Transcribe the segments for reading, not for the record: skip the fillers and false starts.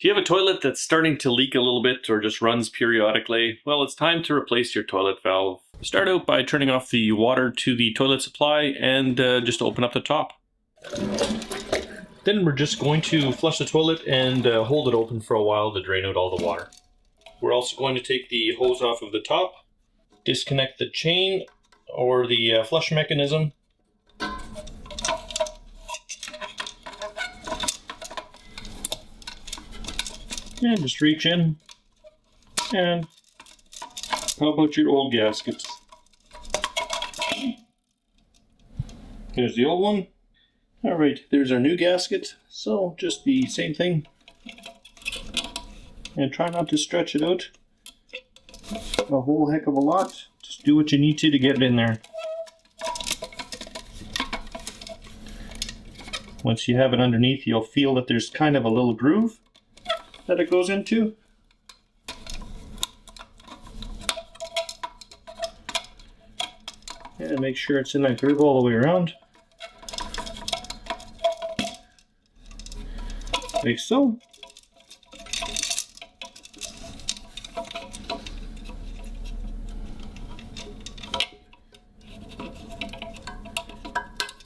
Do you have a toilet that's starting to leak a little bit or just runs periodically? Well, it's time to replace your toilet valve. Start out by turning off the water to the toilet supply and just open up the top. Then we're just going to flush the toilet and hold it open for a while to drain out all the water. We're also going to take the hose off of the top, disconnect the chain or the flush mechanism, and just reach in and pop out your old gaskets. There's the old one. Alright, there's our new gasket. So just the same thing. And try not to stretch it out a whole heck of a lot. Just do what you need to get it in there. Once you have it underneath, you'll feel that there's kind of a little groove that it goes into. And make sure it's in that groove all the way around. Like so.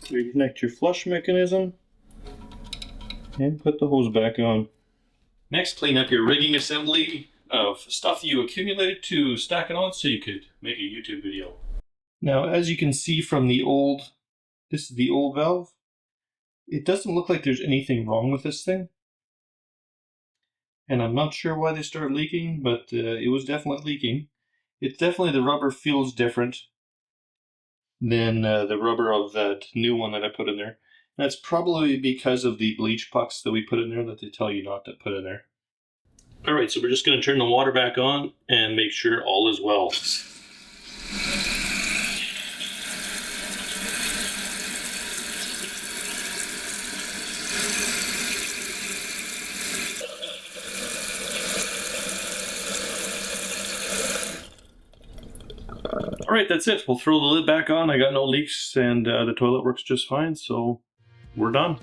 Reconnect your flush mechanism and put the hose back on. Next, clean up your rigging assembly of stuff you accumulated to stack it on so you could make a YouTube video. Now, as you can see from this is the old valve. It doesn't look like there's anything wrong with this thing. And I'm not sure why they started leaking, but it was definitely leaking. It's definitely, the rubber feels different than the rubber of that new one that I put in there. That's probably because of the bleach pucks that we put in there that they tell you not to put in there. Alright, so we're just going to turn the water back on and make sure all is well. Alright, that's it. We'll throw the lid back on. I got no leaks and the toilet works just fine, so we're done.